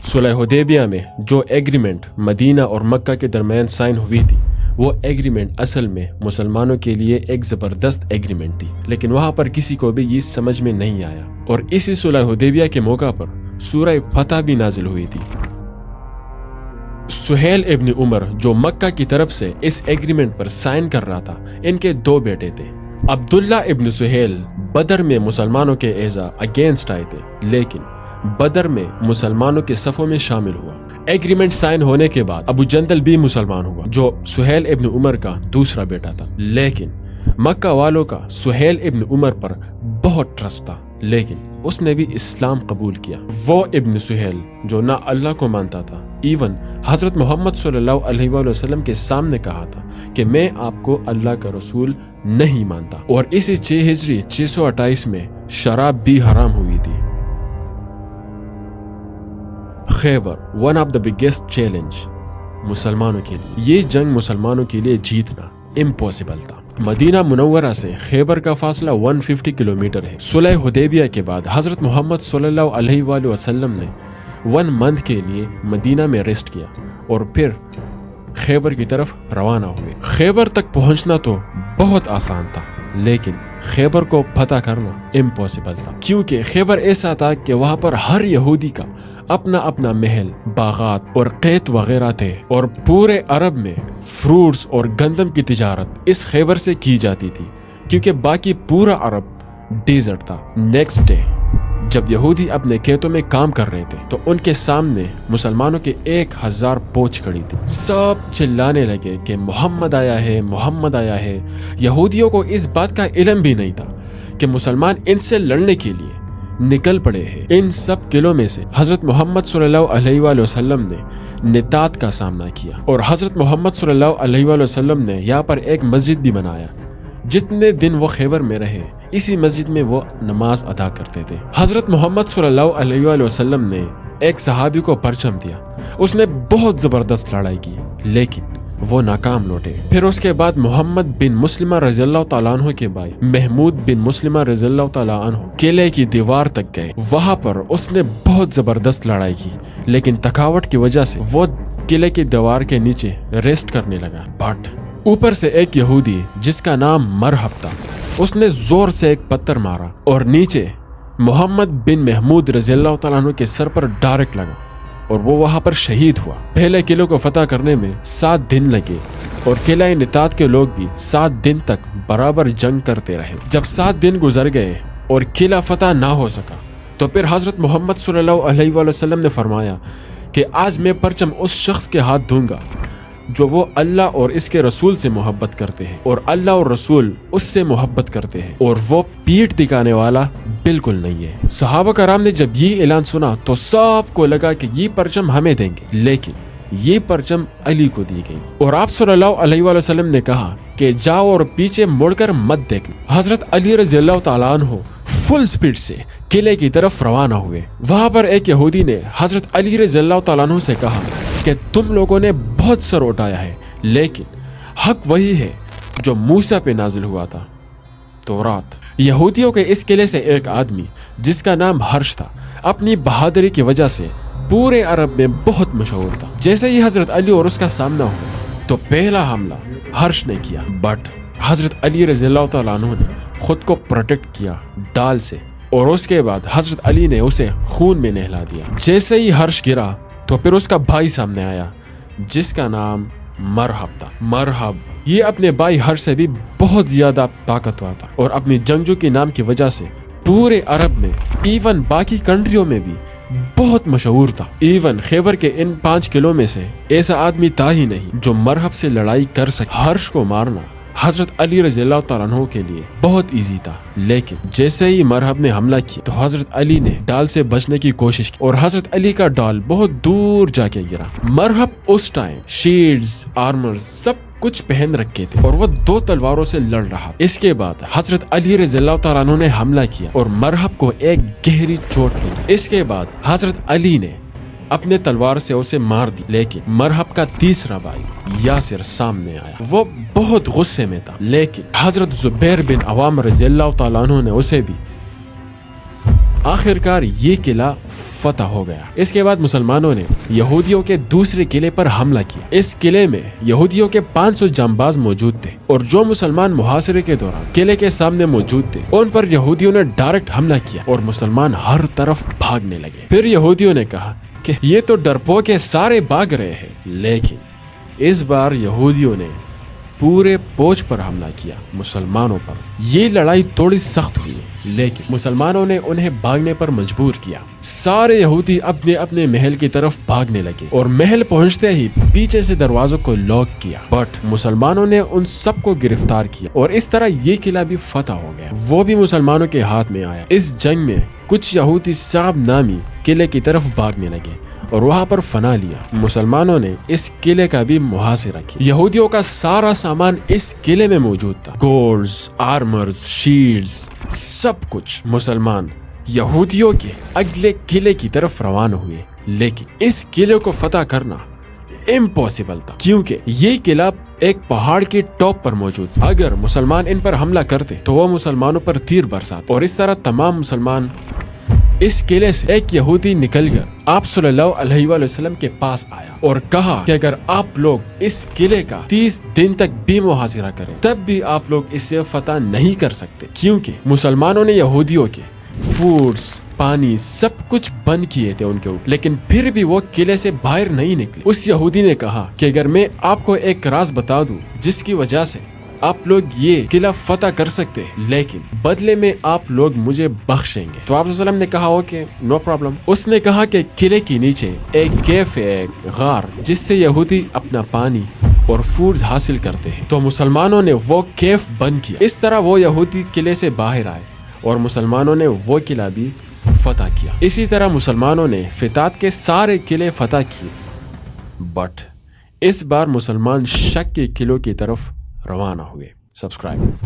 सुलह हुदैबिया में जो agreement Medina और मक्का के दरमियान साइन हुई थी, वो एग्रीमेंट असल में मुसलमानों के लिए एक ज़बरदस्त एग्रीमेंट थी, लेकिन वहाँ पर किसी को भी ये समझ में नहीं आया। और इसी सुलह हुदैबिया के मौका पर सूरह फतह भी नाजिल हुई थी। सुहेल इब्न उमर जो मक्का की तरफ से इस एग्रीमेंट पर साइन कर रहा था, इनके 2 बेटे थे। अब्दुल्ला इब्न सुहेल बदर में मुसलमानों के एजा अगेंस्ट आए थे, लेकिन बदर में मुसलमानों के सफ़ों में शामिल हुआ। एग्रीमेंट साइन होने के बाद अबू जंदल भी मुसलमान हुआ, जो सुहेल इब्न उमर का दूसरा बेटा था। लेकिन मक्का वालों का सुहेल इब्न उमर पर बहुत ट्रस्ट था, लेकिन उसने भी इस्लाम कबूल किया। वो इब्न सुहेल जो ना अल्लाह को मानता था, इवन हजरत मोहम्मद सल्लल्लाहु अलैहि वसल्लम के सामने कहा था कि मैं आपको अल्लाह का रसूल नहीं मानता। और इसी 6 हिजरी 628 में शराब भी हराम हुई थी। Khyber, one of the biggest challenge मुसलमानों के लिए। ये जंग मुसलमानों के लिए जीतना इम्पॉसिबल था। मदीना मुनव्वरा से खैबर का फासला 150 किलोमीटर है। सुलह हुदैबिया के बाद हजरत मोहम्मद सल्लल्लाहु अलैहि वसल्लम ने 1 मंथ के लिए मदीना में रेस्ट किया और फिर खैबर की तरफ रवाना हुए। खैबर तक पहुंचना तो बहुत आसान था, लेकिन खैबर को फतह करना इम्पॉसिबल था, क्योंकि खैबर ऐसा था कि वहाँ पर हर यहूदी का अपना अपना महल, बागात और कैत वगैरह थे, और पूरे अरब में फ्रूट्स और गंदम की तिजारत इस खैबर से की जाती थी, क्योंकि बाकी पूरा अरब डेजर्ट था। नेक्स्ट डे जब यहूदी अपने खेतों में काम कर रहे थे, तो उनके सामने मुसलमानों के 1000 पोच खड़ी थी। सब चिल्लाने लगे कि मोहम्मद आया है, मोहम्मद आया है। यहूदियों को इस बात का इल्म भी नहीं था कि मुसलमान इनसे लड़ने के लिए निकल पड़े हैं। इन सब किलों में से हजरत मोहम्मद सल्लल्लाहु अलैहि वसल्लम ने नितात का सामना किया, और हजरत मोहम्मद सल्लल्लाहु अलैहि वसल्लम ने यहाँ पर एक मस्जिद भी बनाया। जितने दिन वो खैबर में रहे, इसी मस्जिद में वो नमाज अदा करते थे। हजरत मोहम्मद सल्लल्लाहु अलैहि वसल्लम ने एक सहाबी को परचम दिया। उसने बहुत जबरदस्त लड़ाई की, लेकिन वो नाकाम लौटे। फिर उसके बाद मोहम्मद बिन मुस्लिमा रज़ियल्लाहु ताला अन्हु के भाई महमूद बिन मुस्लिमा रज़ियल्लाहु ताला अन्हु किले की दीवार तक गए। वहां पर उसने बहुत जबरदस्त लड़ाई की, लेकिन थकावट की वजह से वो किले की दीवार के नीचे रेस्ट करने लगा। बट ऊपर से एक यहूदी जिसका नाम मरहब था, उसने जोर से एक पत्थर मारा और नीचे मोहम्मद बिन महमूद रज़ियल्लाहु ताला अन्हु के सर पर डायरेक्ट लगा, और वो वहां पर शहीद हुआ। पहले किले को फतह करने में 7 दिन लगे, और किला नितात के लोग भी 7 दिन तक बराबर जंग करते रहे। जब 7 दिन गुजर गए और किला फतह ना हो सका, तो फिर हजरत मोहम्मद सल्लल्लाहु अलैहि वसल्लम ने फरमाया कि आज मैं परचम उस शख्स के हाथ दूंगा जो वो अल्लाह और इसके रसूल से मोहब्बत करते हैं, और अल्लाह और रसूल उससे मोहब्बत करते हैं, और वो पीठ दिखाने वाला बिल्कुल नहीं है। सहाबा कराम ने जब ये ऐलान सुना तो सबको लगा कि ये परचम हमें देंगे, लेकिन ये परचम अली को दी गई, और आप सल्लल्लाहु अलैहि वसल्लम ने कहा कि जाओ और पीछे मुड़कर मत देखना। हजरत अली रज़ियल्लाहु ताला अन्हु फुल स्पीड से किले की तरफ रवाना हुए। वहां पर एक यहूदी ने हजरत अली रज़ियल्लाहु ताला अन्हु से कहा कि तुम लोगों ने बहुत सर उठाया है, लेकिन हक वही है जो मूसा पे नाजिल हुआ था, तौरात। यहूदियों के इस किले से एक आदमी जिसका नाम हर्ष था, अपनी बहादुरी की वजह से पूरे अरब में बहुत मशहूर था। जैसे ही हजरत अली और उसका सामना हुआ, तो पहला हमला हर्ष ने किया, बट हजरत अली रज़ियल्लाहु ताला अन्हु ने खुद को प्रोटेक्ट किया डाल से, और उसके बाद हजरत अली ने उसे खून में नहला दिया। जैसे ही हर्ष गिरा, तो फिर उसका भाई सामने आया जिसका नाम मरहब था। मरहब ये अपने भाई हर्ष से भी बहुत ज्यादा ताकतवर था, और अपनी जंगजू के नाम की वजह से पूरे अरब में, इवन बाकी कंट्रियों में भी बहुत मशहूर था। इवन खैबर के इन 5 किलों में से ऐसा आदमी था ही नहीं जो मरहब से लड़ाई कर सके। हर्ष को मारना हजरत अली रज़ियल्लाहु ताला अन्हु के लिए बहुत इजी था, लेकिन जैसे ही मरहब ने हमला किया, तो हजरत अली ने डाल से बचने की कोशिश की, और हजरत अली का डाल बहुत दूर जाके गिरा। मरहब उस टाइम शील्ड्स, आर्मर्स सब कुछ पहन रखे थे, और वो 2 तलवारों से लड़ रहा। इसके बाद हजरत अली रज़ियल्लाहु ताला अन्हु ने हमला किया, और मरहब को एक गहरी चोट लगी। इसके बाद हजरत अली ने अपने तलवार से उसे मार दी, लेकिन मरहब का तीसरा भाई यासिर सामने आया। वो बहुत गुस्से में था, लेकिन हजरत जुबैर बिन अवाम रज़ियल्लाहु ताला अन्हु ने उसे भी آخرکار یہ قلعہ فتح ہو گیا۔ اس کے بعد مسلمانوں نے یہودیوں کے دوسرے قلعے پر حملہ کیا۔ اس قلعے میں یہودیوں کے 500 جانباز موجود تھے اور جو مسلمان محاصرے کے دوران قلعے کے سامنے موجود تھے ان پر یہودیوں نے ڈائریکٹ حملہ کیا اور مسلمان ہر طرف بھاگنے لگے۔ پھر یہودیوں نے کہا کہ یہ تو ڈرپوک سارے بھاگ رہے ہیں، لیکن اس بار یہودیوں نے پورے پوچھ پر حملہ کیا مسلمانوں پر۔ یہ لڑائی تھوڑی سخت ہوئی لیکن مسلمانوں نے انہیں بھاگنے پر مجبور کیا۔ سارے یہودی اپنے اپنے محل کی طرف بھاگنے لگے اور محل پہنچتے ہی پیچھے سے دروازوں کو لاک کیا، بٹ مسلمانوں نے ان سب کو گرفتار کیا اور اس طرح یہ قلعہ بھی فتح ہو گیا، وہ بھی مسلمانوں کے ہاتھ میں آیا۔ اس جنگ میں کچھ یہودی صعب نامی قلعے کی طرف بھاگنے لگے اور وہاں پر فنا لیا۔ مسلمانوں نے اس قلعے کا بھی محاصرہ کیا۔ یہودیوں کا سارا سامان اس قلعے میں موجود تھا، گولڈز، آرمرز، شیلڈز، سب کچھ۔ مسلمان یہودیوں کے اگلے قلعے کی طرف روانہ ہوئے، لیکن اس قلعے کو فتح کرنا امپاسبل تھا کیونکہ یہ قلعہ ایک پہاڑ کی ٹاپ پر موجود تھا۔ اگر مسلمان ان پر حملہ کرتے تو وہ مسلمانوں پر تیر برساتے اور اس طرح تمام مسلمان۔ اس قلعے سے ایک یہودی نکل کر آپ صلی اللہ علیہ وآلہ وسلم کے پاس آیا اور کہا کہ اگر آپ لوگ اس قلعے کا 30 دن تک بھی محاصرہ کریں تب بھی آپ لوگ اسے فتح نہیں کر سکتے، کیونکہ مسلمانوں نے یہودیوں کے فوڈز، پانی، سب کچھ بند کیے تھے ان کے اوپر، لیکن پھر بھی وہ قلعے سے باہر نہیں نکلے۔ اس یہودی نے کہا کہ اگر میں آپ کو ایک راز بتا دوں جس کی وجہ سے آپ لوگ یہ قلعہ فتح کر سکتے ہیں، لیکن بدلے میں آپ لوگ مجھے بخشیں گے، تو آپ صلی اللہ علیہ وسلم نے کہا اوکے نو پرابلم۔ اس نے کہا کہ قلعے کے نیچے ایک کیف ہے، ایک غار، جس سے یہودی اپنا پانی اور فوڈز حاصل کرتے ہیں۔ تو مسلمانوں نے وہ کیف بند کیا۔ اس طرح وہ یہودی قلعے سے باہر آئے اور مسلمانوں نے وہ قلعہ بھی فتح کیا۔ اسی طرح مسلمانوں نے فتات کے سارے قلعے فتح کیے، بٹ اس بار مسلمان شک کے قلعوں کی طرف روانہ ہوئے۔ سبسکرائب